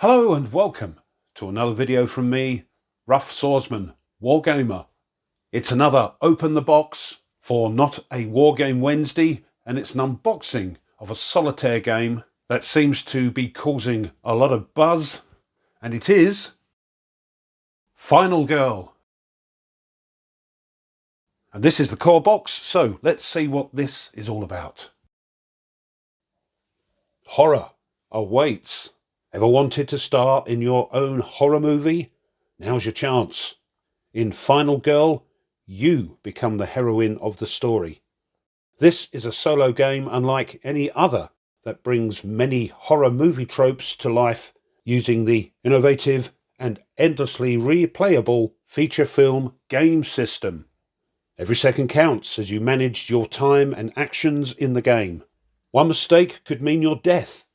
Hello and welcome to another video from me, Rough Swordsman, Wargamer. It's another Open the Box for not a Wargame Wednesday, and it's an unboxing of a solitaire game that seems to be causing a lot of buzz, and it is Final Girl. And this is the core box, so let's see what this is all about. Horror awaits. Ever wanted to star in your own horror movie? Now's your chance. In Final Girl, you become the heroine of the story. This is a solo game unlike any other that brings many horror movie tropes to life using the innovative and endlessly replayable feature film game system. Every second counts as you manage your time and actions in the game. One mistake could mean your death.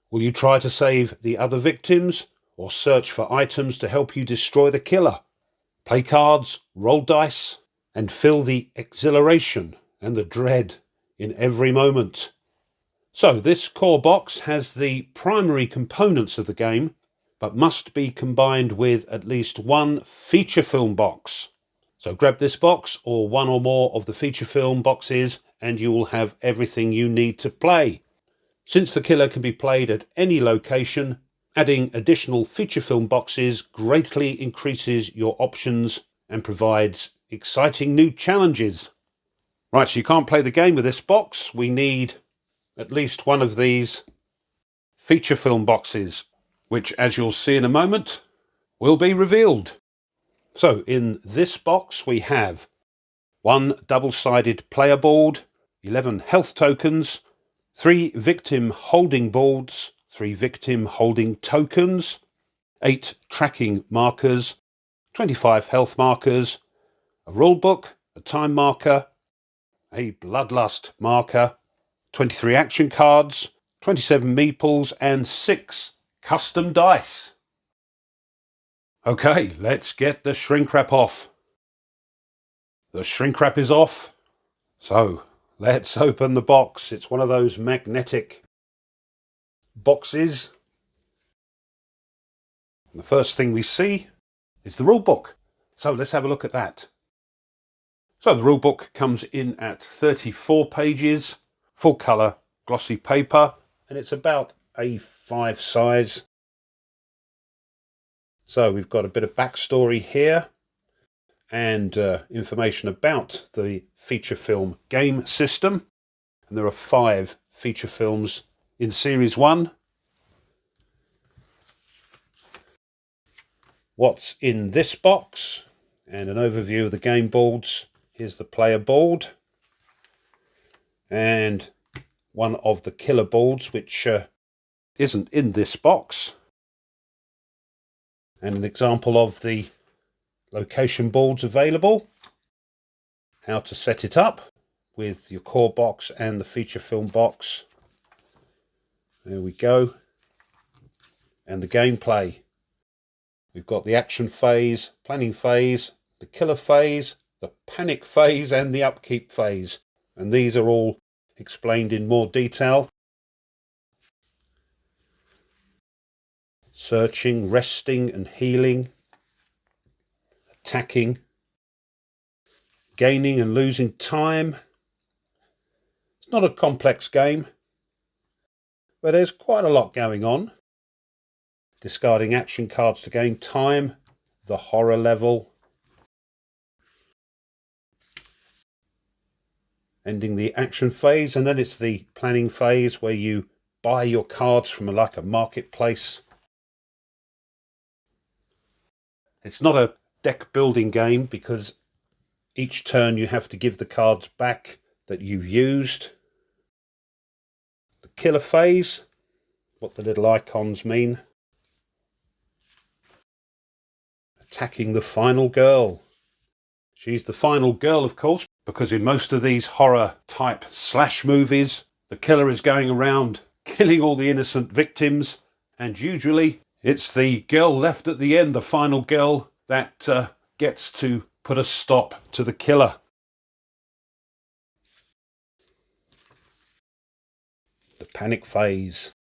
Will you try to save the other victims or search for items to help you destroy the killer? Play cards, roll dice, and feel the exhilaration and the dread in every moment. So this core box has the primary components of the game, but must be combined with at least one feature film box. So grab this box or one or more of the feature film boxes and you will have everything you need to play. Since the killer can be played at any location, adding additional feature film boxes greatly increases your options and provides exciting new challenges. Right, so you can't play the game with this box. We need at least one of these feature film boxes, which, as you'll see in a moment, will be revealed. So in this box we have one double-sided player board, 11 health tokens, 3 victim holding boards, 3 victim holding tokens, 8 tracking markers, 25 health markers, a rulebook, a time marker, a bloodlust marker, 23 action cards, 27 meeples, and 6 custom dice. Okay, let's get the shrink wrap off. The shrink wrap is off, so let's open the box. It's one of those magnetic boxes. And the first thing we see is the rulebook. So let's have a look at that. So the rulebook comes in at 34 pages, full colour, glossy paper, and it's about A5 size. So we've got a bit of backstory here and information about the feature film game system. And there are 5 feature films in Series 1. What's in this box, and an overview of the game boards. Here's the player board and one of the killer boards, which isn't in this box, and an example of the location boards available, how to set it up with your core box and the feature film box. There we go. And the gameplay. We've got the action phase, planning phase, the killer phase, the panic phase, and the upkeep phase. And these are all explained in more detail. Searching, resting and healing, attacking, gaining and losing time. It's not a complex game, but there's quite a lot going on. Discarding action cards to gain time, the horror level, ending the action phase, and then it's the planning phase where you buy your cards from like a marketplace. It's not a deck building game because each turn you have to give the cards back that you've used. The killer phase, what the little icons mean. Attacking the final girl. She's the final girl, of course, because in most of these horror type slash movies, the killer is going around killing all the innocent victims, and usually it's the girl left at the end, the final girl, that gets to put a stop to the killer. The panic phase.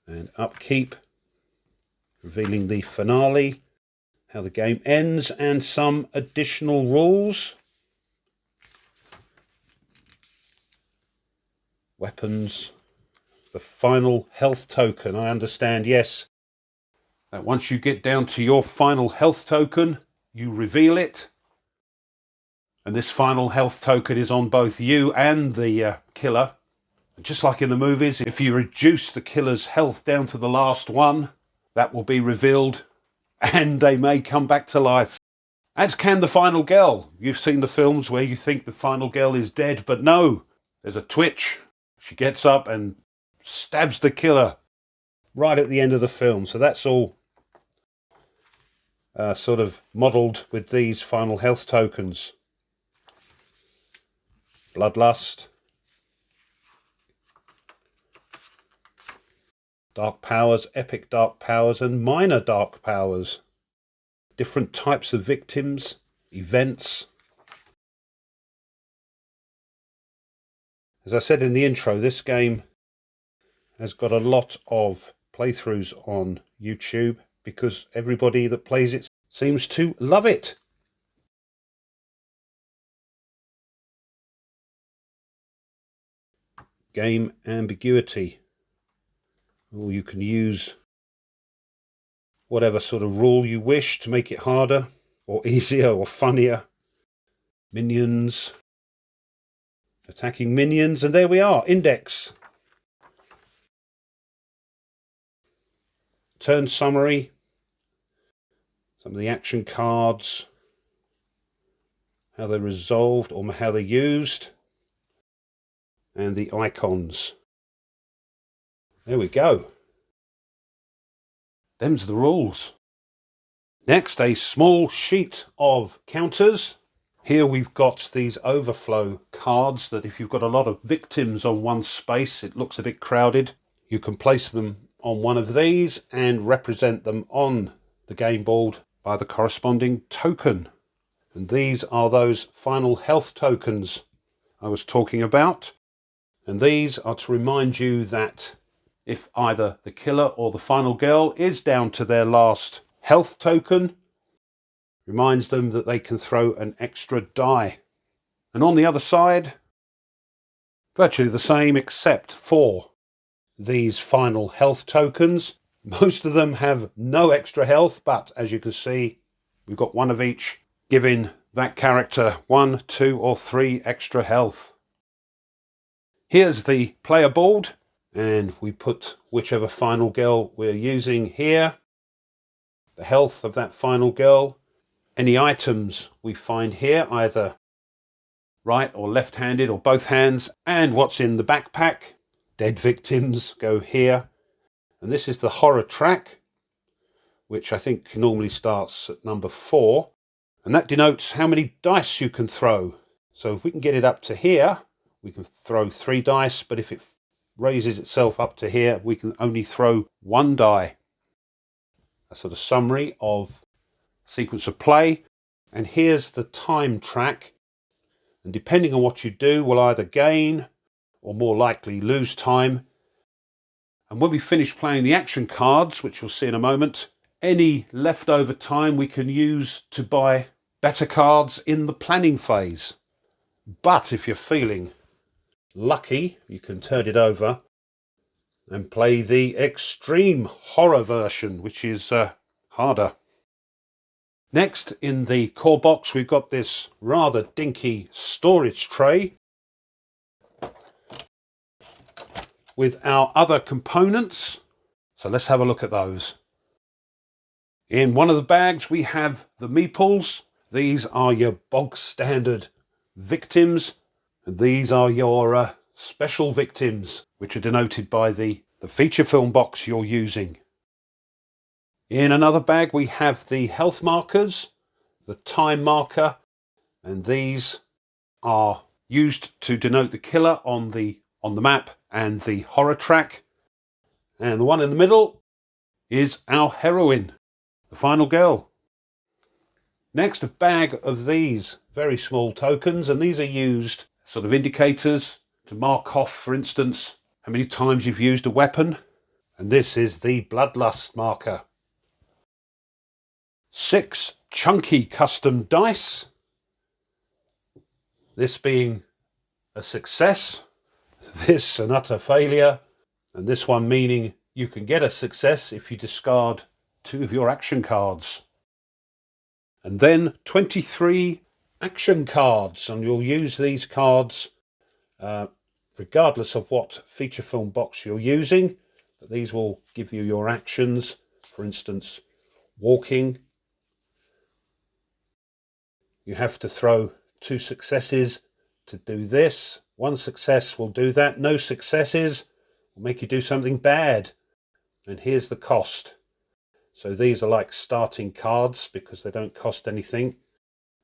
and upkeep, revealing the finale, how the game ends, and some additional rules. Weapons, the final health token. I understand, yes, that once you get down to your final health token, you reveal it. And this final health token is on both you and the killer. Just like in the movies, if you reduce the killer's health down to the last one, that will be revealed and they may come back to life. As can the final girl. You've seen the films where you think the final girl is dead, but no, there's a twitch. She gets up and stabs the killer right at the end of the film. So that's all sort of modelled with these final health tokens. Bloodlust, dark powers, epic dark powers, and minor dark powers. Different types of victims, events. As I said in the intro, this game has got a lot of playthroughs on YouTube because everybody that plays it seems to love it. Game ambiguity. Or you can use whatever sort of rule you wish to make it harder or easier or funnier. Minions. Attacking minions, and there we are, index. Turn summary. Some of the action cards. How they're resolved or how they're used. And the icons. There we go. Them's the rules. Next, a small sheet of counters. Here we've got these overflow cards that if you've got a lot of victims on one space, it looks a bit crowded. You can place them on one of these and represent them on the game board by the corresponding token. And these are those final health tokens I was talking about. And these are to remind you that if either the killer or the final girl is down to their last health token, reminds them that they can throw an extra die. And on the other side, virtually the same except for these final health tokens. Most of them have no extra health, but as you can see, we've got one of each, giving that character 1, 2 or 3 extra health. Here's the player board, and we put whichever final girl we're using here, the health of that final girl, any items we find here, either right or left-handed or both hands, and what's in the backpack. Dead victims go here. And this is the horror track, which I think normally starts at number 4. And that denotes how many dice you can throw. So if we can get it up to here, we can throw 3 dice, but if it raises itself up to here, we can only throw 1 die. A sort of summary of sequence of play. And here's the time track. And depending on what you do, we'll either gain or more likely lose time. And when we finish playing the action cards, which you'll see in a moment, any leftover time we can use to buy better cards in the planning phase. But if you're feeling lucky, you can turn it over and play the extreme horror version, which is harder. Next, in the core box, we've got this rather dinky storage tray with our other components. So let's have a look at those. In one of the bags, we have the meeples. These are your bog standard victims. And these are your special victims, which are denoted by the feature film box you're using. In another bag, we have the health markers, the time marker, and these are used to denote the killer on the map and the horror track. And the one in the middle is our heroine, the final girl. Next, a bag of these very small tokens, and these are used as sort of indicators to mark off, for instance, how many times you've used a weapon. And this is the Bloodlust marker. 6 chunky custom dice. This being a success, this an utter failure, and this one meaning you can get a success if you discard 2 of your action cards. And then 23 action cards, and you'll use these cards regardless of what feature film box you're using. But these will give you your actions. For instance, walking. You have to throw 2 successes to do this. 1 success will do that. No successes will make you do something bad. And here's the cost. So these are like starting cards because they don't cost anything.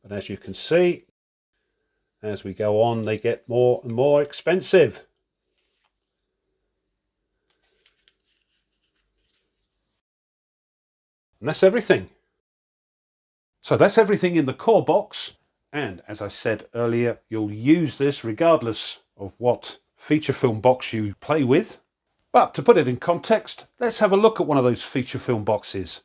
But as you can see, as we go on, they get more and more expensive. And that's everything. So that's everything in the core box. And as I said earlier, you'll use this regardless of what feature film box you play with. But to put it in context, let's have a look at one of those feature film boxes.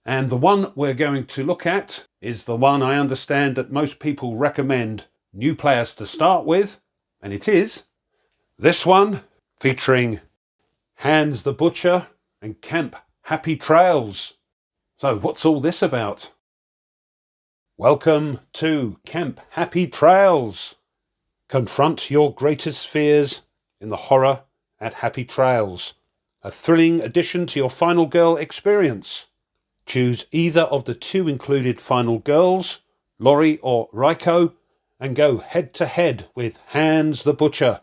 And the one we're going to look at is the one I understand that most people recommend new players to start with. And it is this one, featuring Hans the Butcher and Camp Happy Trails. So what's all this about? Welcome to Camp Happy Trails. Confront your greatest fears in the horror at Happy Trails. A thrilling addition to your Final Girl experience. Choose either of the 2 included Final Girls, Laurie or Ryko, and go head to head with Hans the Butcher,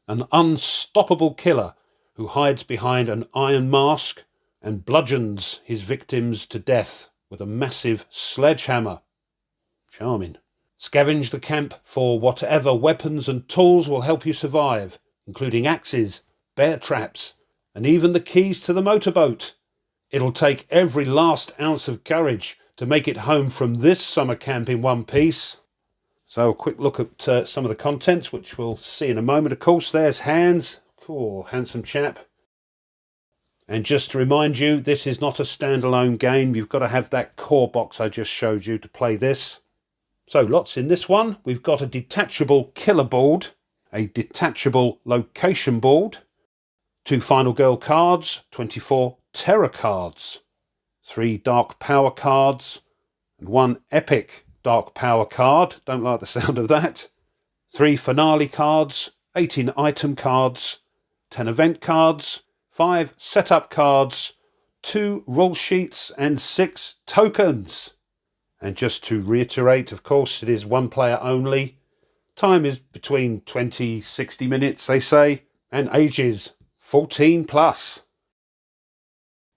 an unstoppable killer who hides behind an iron mask and bludgeons his victims to death with a massive sledgehammer. Charming. Scavenge the camp for whatever weapons and tools will help you survive, including axes, bear traps, and even the keys to the motorboat. It'll take every last ounce of courage to make it home from this summer camp in one piece. So a quick look at some of the contents, which we'll see in a moment. Of course, there's Hans. Cool, handsome chap. And just to remind you, this is not a standalone game. You've got to have that core box I just showed you to play this. So lots in this one. We've got a detachable killer board, a detachable location board, 2 Final Girl cards, 24 terror cards, 3 dark power cards, and 1 epic dark power card. Don't like the sound of that. 3 finale cards, 18 item cards, 10 event cards, 5 setup cards, 2 rule sheets, and 6 tokens. And just to reiterate, of course, it is 1 player only. Time is between 20-60 minutes, they say, and ages 14 plus.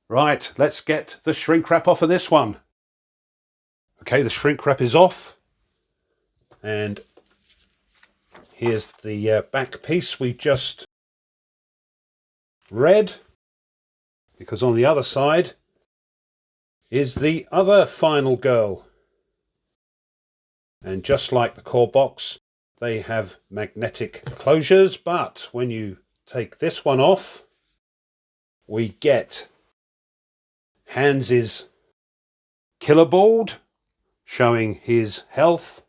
Right, let's get the shrink wrap off of this one. Okay, the shrink wrap is off. And here's the back piece we just read. Because on the other side is the other Final Girl. And just like the core box, they have magnetic closures, but when you take this one off, we get Hans's killer board showing his health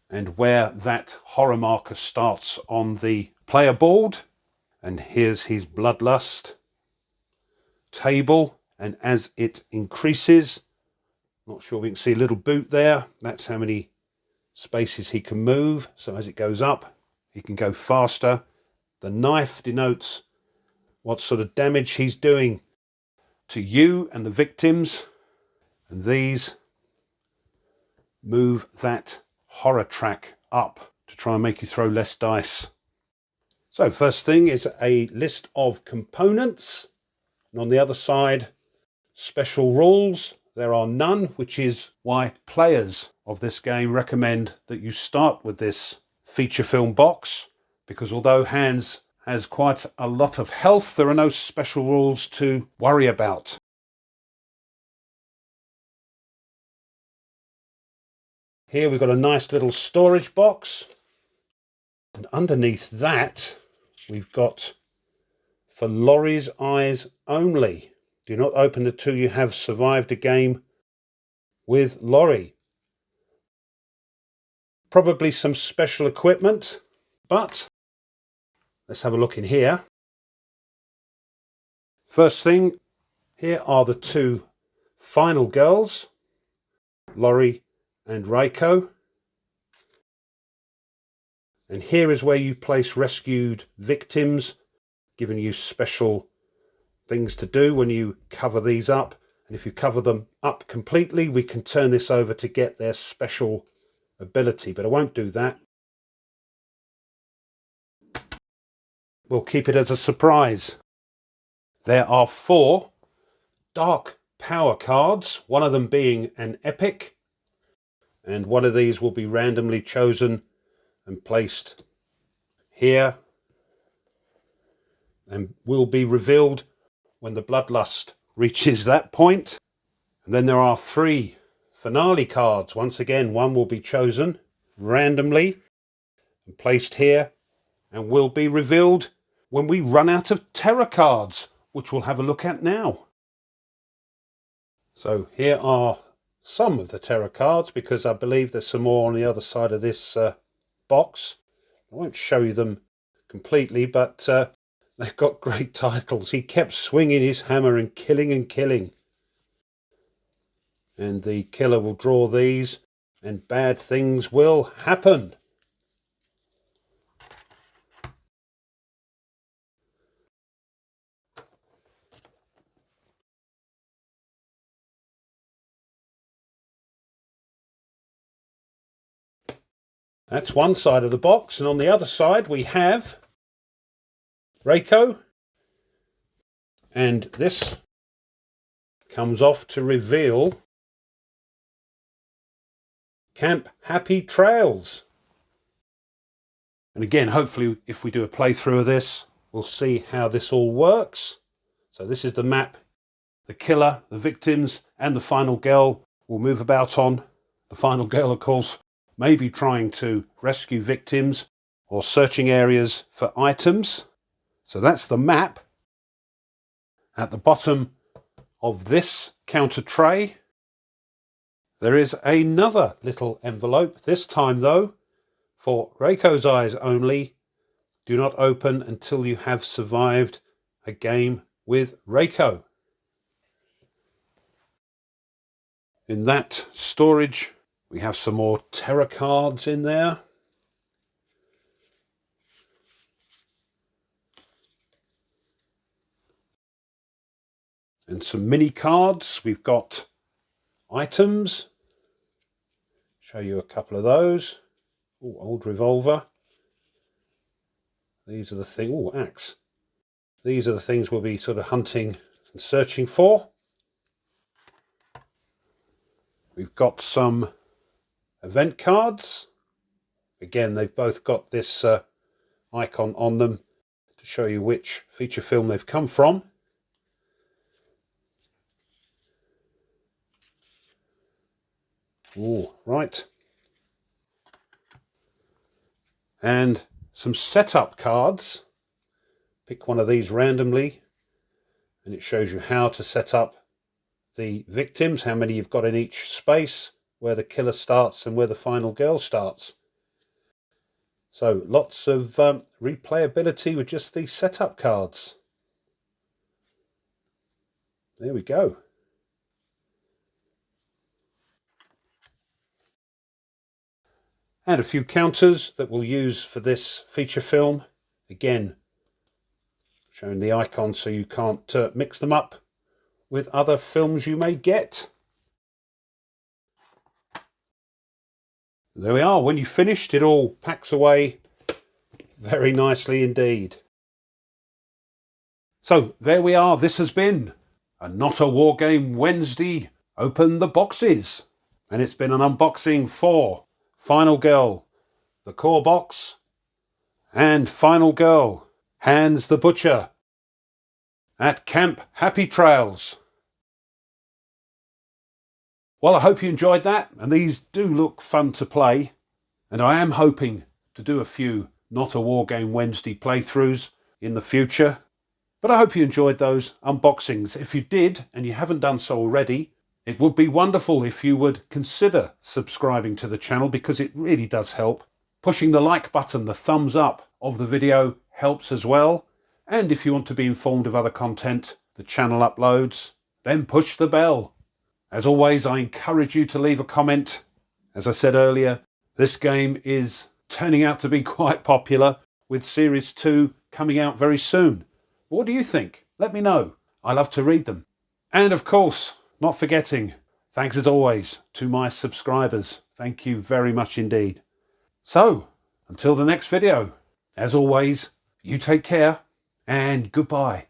and where that horror marker starts on the player board. And here's his bloodlust table, and as it increases, not sure we can see a little boot there, that's how many spaces he can move. So as it goes up, he can go faster. The knife denotes what sort of damage he's doing to you and the victims, and these move that horror track up to try and make you throw less dice. So first thing is a list of components, and on the other side, special rules. There are none, which is why players of this game recommend that you start with this feature film box, because although Hans has quite a lot of health, there are no special rules to worry about. Here we've got a nice little storage box, and underneath that we've got for Laurie's eyes only. Do not open until you have survived a game with Laurie. Probably some special equipment, but let's have a look in here. First thing, here are the two final girls, Laurie and Reiko. And here is where you place rescued victims, giving you special things to do when you cover these up. And if you cover them up completely, we can turn this over to get their special ability, but I won't do that. We'll keep it as a surprise. There are 4 dark power cards, one of them being an epic, and one of these will be randomly chosen and placed here and will be revealed when the bloodlust reaches that point. And then there are 3 finale cards. Once again, one will be chosen randomly and placed here and will be revealed when we run out of terror cards, which we'll have a look at now. So here are some of the terror cards, because I believe there's some more on the other side of this box. I won't show you them completely, but they've got great titles. He kept swinging his hammer and killing and killing. And the killer will draw these and bad things will happen. That's one side of the box, and on the other side we have Reiko, and this comes off to reveal Camp Happy Trails. And again, hopefully if we do a playthrough of this, we'll see how this all works. So this is the map the killer, the victims and the final girl will move about on. The final girl, of course, may be trying to rescue victims or searching areas for items. So that's the map. At the bottom of this counter tray, there is another little envelope, this time though, for Reiko's eyes only. Do not open until you have survived a game with Reiko. In that storage, we have some more terror cards in there. And some mini cards. We've got items. Show you a couple of those. Oh, old revolver. These are the things. Oh, axe. These are the things we'll be sort of hunting and searching for. We've got some event cards. Again, they've both got this icon on them to show you which feature film they've come from. Oh, right. And some setup cards. Pick one of these randomly and it shows you how to set up the victims, how many you've got in each space, where the killer starts and where the final girl starts. So lots of replayability with just these setup cards. There we go. And a few counters that we'll use for this feature film. Again, showing the icon so you can't mix them up with other films you may get. There we are. When you've finished, it all packs away very nicely indeed. So there we are. This has been a Not a Wargame Wednesday. Open the boxes. And it's been an unboxing for Final Girl, the core box, and Final Girl, Hans the Butcher, at Camp Happy Trails. Well, I hope you enjoyed that, and these do look fun to play, and I am hoping to do a few Not a Wargame Wednesday playthroughs in the future. But I hope you enjoyed those unboxings. If you did, and you haven't done so already, it would be wonderful if you would consider subscribing to the channel, because it really does help. Pushing the like button, the thumbs up of the video, helps as well. And if you want to be informed of other content the channel uploads, then push the bell. As always, I encourage you to leave a comment. As I said earlier, this game is turning out to be quite popular, with Series 2 coming out very soon. What do you think? Let me know. I love to read them. And of course, not forgetting, thanks as always to my subscribers. Thank you very much indeed. So, until the next video, as always, you take care and goodbye.